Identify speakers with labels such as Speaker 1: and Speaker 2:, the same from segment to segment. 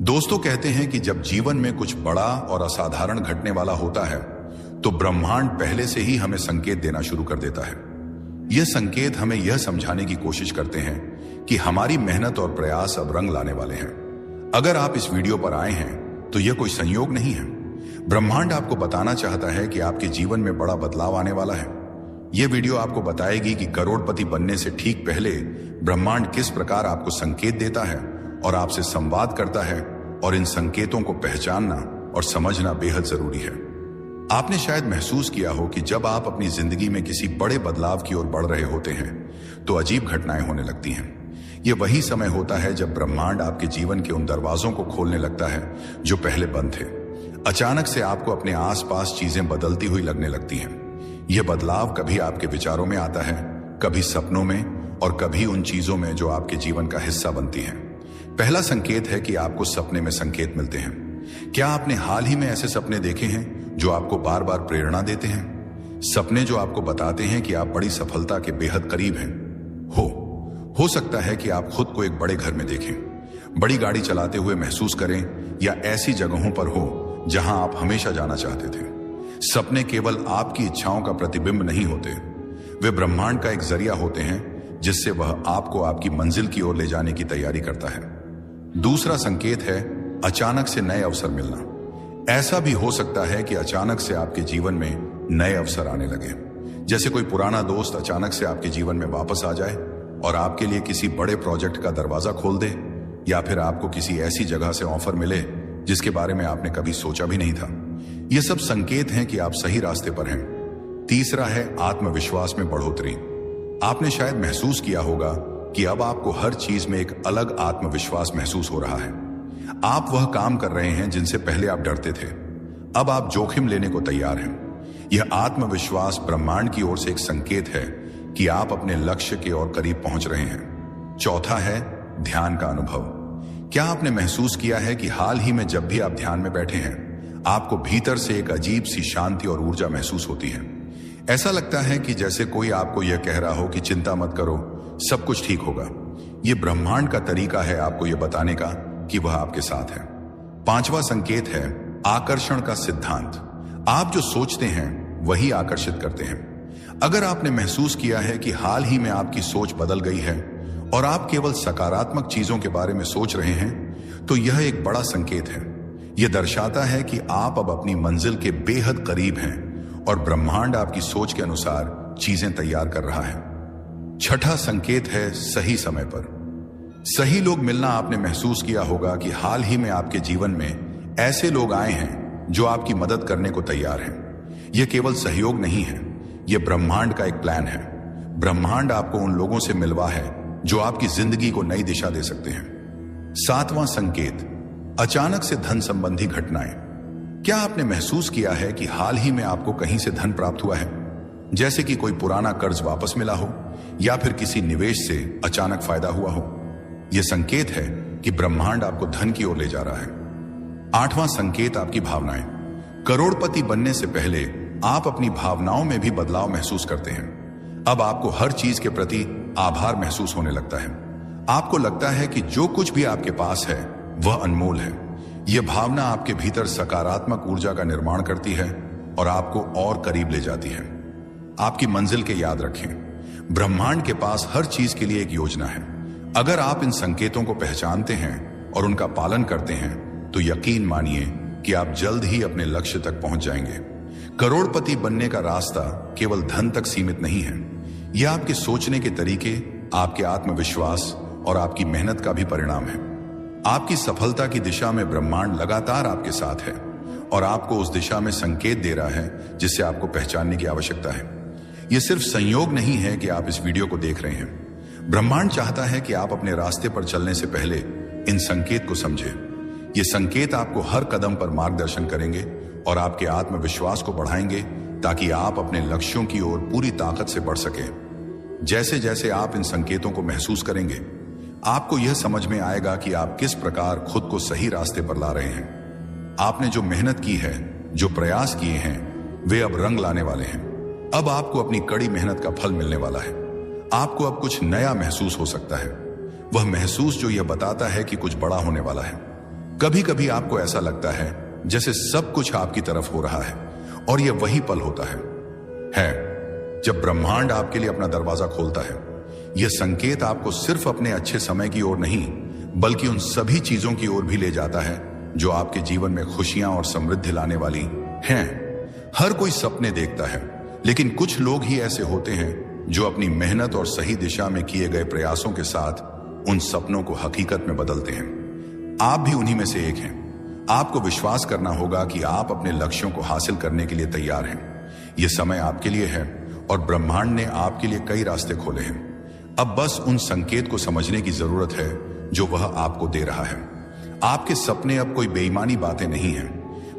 Speaker 1: दोस्तों कहते हैं कि जब जीवन में कुछ बड़ा और असाधारण घटने वाला होता है तो ब्रह्मांड पहले से ही हमें संकेत देना शुरू कर देता है। यह संकेत हमें यह समझाने की कोशिश करते हैं कि हमारी मेहनत और प्रयास अब रंग लाने वाले हैं। अगर आप इस वीडियो पर आए हैं तो यह कोई संयोग नहीं है। ब्रह्मांड आपको बताना चाहता है कि आपके जीवन में बड़ा बदलाव आने वाला है। यह वीडियो आपको बताएगी कि करोड़पति बनने से ठीक पहले ब्रह्मांड किस प्रकार आपको संकेत देता है और आपसे संवाद करता है, और इन संकेतों को पहचानना और समझना बेहद जरूरी है। आपने शायद महसूस किया हो कि जब आप अपनी जिंदगी में किसी बड़े बदलाव की ओर बढ़ रहे होते हैं तो अजीब घटनाएं होने लगती हैं। यह वही समय होता है जब ब्रह्मांड आपके जीवन के उन दरवाजों को खोलने लगता है जो पहले बंद थे। अचानक से आपको अपने आसपास चीजें बदलती हुई लगने लगती हैं। यह बदलाव कभी आपके विचारों में आता है, कभी सपनों में, और कभी उन चीजों में जो आपके जीवन का हिस्सा बनती हैं। पहला संकेत है कि आपको सपने में संकेत मिलते हैं। क्या आपने हाल ही में ऐसे सपने देखे हैं जो आपको बार बार प्रेरणा देते हैं? सपने जो आपको बताते हैं कि आप बड़ी सफलता के बेहद करीब हैं। हो सकता है कि आप खुद को एक बड़े घर में देखें, बड़ी गाड़ी चलाते हुए महसूस करें, या ऐसी जगहों पर हो जहां आप हमेशा जाना चाहते थे। सपने केवल आपकी इच्छाओं का प्रतिबिंब नहीं होते, वे ब्रह्मांड का एक जरिया होते हैं जिससे वह आपको आपकी मंजिल की ओर ले जाने की तैयारी करता है। दूसरा संकेत है अचानक से नए अवसर मिलना। ऐसा भी हो सकता है कि अचानक से आपके जीवन में नए अवसर आने लगे, जैसे कोई पुराना दोस्त अचानक से आपके जीवन में वापस आ जाए और आपके लिए किसी बड़े प्रोजेक्ट का दरवाजा खोल दे, या फिर आपको किसी ऐसी जगह से ऑफर मिले जिसके बारे में आपने कभी सोचा भी नहीं था। ये सब संकेत हैं कि आप सही रास्ते पर हैं। तीसरा है आत्मविश्वास में बढ़ोतरी। आपने शायद महसूस किया होगा कि अब आपको हर चीज में एक अलग आत्मविश्वास महसूस हो रहा है। आप वह काम कर रहे हैं जिनसे पहले आप डरते थे, अब आप जोखिम लेने को तैयार हैं। यह आत्मविश्वास ब्रह्मांड की ओर से एक संकेत है कि आप अपने लक्ष्य के और करीब पहुंच रहे हैं। चौथा है ध्यान का अनुभव। क्या आपने महसूस किया है कि हाल ही में जब भी आप ध्यान में बैठे हैं आपको भीतर से एक अजीब सी शांति और ऊर्जा महसूस होती है? ऐसा लगता है कि जैसे कोई आपको यह कह रहा हो कि चिंता मत करो, सब कुछ ठीक होगा। यह ब्रह्मांड का तरीका है आपको यह बताने का कि वह आपके साथ है। पांचवा संकेत है आकर्षण का सिद्धांत। आप जो सोचते हैं वही आकर्षित करते हैं। अगर आपने महसूस किया है कि हाल ही में आपकी सोच बदल गई है और आप केवल सकारात्मक चीजों के बारे में सोच रहे हैं, तो यह एक बड़ा संकेत है। यह दर्शाता है कि आप अब अपनी मंजिल के बेहद करीब हैं और ब्रह्मांड आपकी सोच के अनुसार चीजें तैयार कर रहा है। छठा संकेत है सही समय पर। सही लोग मिलना। आपने महसूस किया होगा कि हाल ही में आपके जीवन में ऐसे लोग आए हैं जो आपकी मदद करने को तैयार हैं। यह केवल सहयोग नहीं है, यह ब्रह्मांड का एक प्लान है। ब्रह्मांड आपको उन लोगों से मिलवा है जो आपकी जिंदगी को नई दिशा दे सकते हैं। सातवां संकेत अचानक से धन संबंधी घटनाएं। क्या आपने महसूस किया है कि हाल ही में आपको कहीं से धन प्राप्त हुआ है, जैसे कि कोई पुराना कर्ज वापस मिला हो या फिर किसी निवेश से अचानक फायदा हुआ हो? यह संकेत है कि ब्रह्मांड आपको धन की ओर ले जा रहा है। आठवां संकेत आपकी भावनाएं। करोड़पति बनने से पहले आप अपनी भावनाओं में भी बदलाव महसूस करते हैं। अब आपको हर चीज के प्रति आभार महसूस होने लगता है। आपको लगता है कि जो कुछ भी आपके पास है वह अनमोल है। यह भावना आपके भीतर सकारात्मक ऊर्जा का निर्माण करती है और आपको और करीब ले जाती है। आपकी मंजिल के याद रखें, ब्रह्मांड के पास हर चीज के लिए एक योजना है। अगर आप इन संकेतों को पहचानते हैं और उनका पालन करते हैं तो यकीन मानिए कि आप जल्द ही अपने लक्ष्य तक पहुंच जाएंगे। करोड़पति बनने का रास्ता केवल धन तक सीमित नहीं है। यह आपके सोचने के तरीके, आपके आत्मविश्वास और आपकी मेहनत का भी परिणाम है। आपकी सफलता की दिशा में ब्रह्मांड लगातार आपके साथ है और आपको उस दिशा में संकेत दे रहा है जिससे आपको पहचानने की आवश्यकता है। यह सिर्फ संयोग नहीं है कि आप इस वीडियो को देख रहे हैं। ब्रह्मांड चाहता है कि आप अपने रास्ते पर चलने से पहले इन संकेत को समझें। ये संकेत आपको हर कदम पर मार्गदर्शन करेंगे और आपके आत्मविश्वास को बढ़ाएंगे ताकि आप अपने लक्ष्यों की ओर पूरी ताकत से बढ़ सकें। जैसे जैसे आप इन संकेतों को महसूस करेंगे, आपको यह समझ में आएगा कि आप किस प्रकार खुद को सही रास्ते पर ला रहे हैं। आपने जो मेहनत की है, जो प्रयास किए हैं, वे अब रंग लाने वाले हैं। अब आपको अपनी कड़ी मेहनत का फल मिलने वाला है। आपको अब कुछ नया महसूस हो सकता है, वह महसूस जो यह बताता है कि कुछ बड़ा होने वाला है। कभी कभी आपको ऐसा लगता है जैसे सब कुछ आपकी तरफ हो रहा है, और यह वही पल होता है जब ब्रह्मांड आपके लिए अपना दरवाजा खोलता है। यह संकेत आपको सिर्फ अपने अच्छे समय की ओर नहीं, बल्कि उन सभी चीजों की ओर भी ले जाता है जो आपके जीवन में खुशियां और समृद्धि लाने वाली हैं। हर कोई सपने देखता है, लेकिन कुछ लोग ही ऐसे होते हैं जो अपनी मेहनत और सही दिशा में किए गए प्रयासों के साथ उन सपनों को हकीकत में बदलते हैं। आप भी उन्हीं में से एक हैं। आपको विश्वास करना होगा कि आप अपने लक्ष्यों को हासिल करने के लिए तैयार हैं। यह समय आपके लिए है और ब्रह्मांड ने आपके लिए कई रास्ते खोले हैं। अब बस उन संकेत को समझने की जरूरत है जो वह आपको दे रहा है। आपके सपने अब कोई बेईमानी बातें नहीं हैं,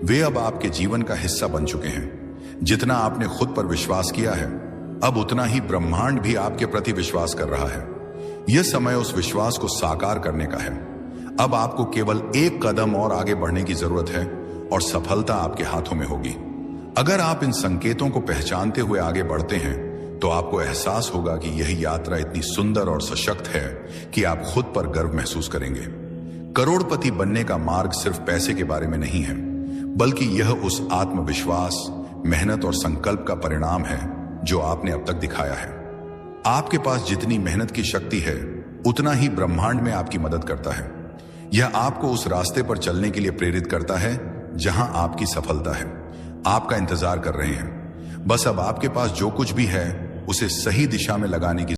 Speaker 1: वे अब आपके जीवन का हिस्सा बन चुके हैं। जितना आपने खुद पर विश्वास किया है, अब उतना ही ब्रह्मांड भी आपके प्रति विश्वास कर रहा है। यह समय उस विश्वास को साकार करने का है। अब आपको केवल एक कदम और आगे बढ़ने की जरूरत है और सफलता आपके हाथों में होगी। अगर आप इन संकेतों को पहचानते हुए आगे बढ़ते हैं तो आपको एहसास होगा कि यह यात्रा इतनी सुंदर और सशक्त है कि आप खुद पर गर्व महसूस करेंगे। करोड़पति बनने का मार्ग सिर्फ पैसे के बारे में नहीं है, बल्कि यह उस आत्मविश्वास, मेहनत और संकल्प का परिणाम है जो आपने अब तक दिखाया है। आपके पास जितनी मेहनत की शक्ति है, उतना ही ब्रह्मांड में आपकी मदद करता है। यह आपको उस रास्ते पर चलने के लिए प्रेरित करता है जहां आपकी सफलता है। आपका इंतजार कर रहे हैं। बस अब आपके पास जो कुछ भी है उसे सही दिशा में लगाने की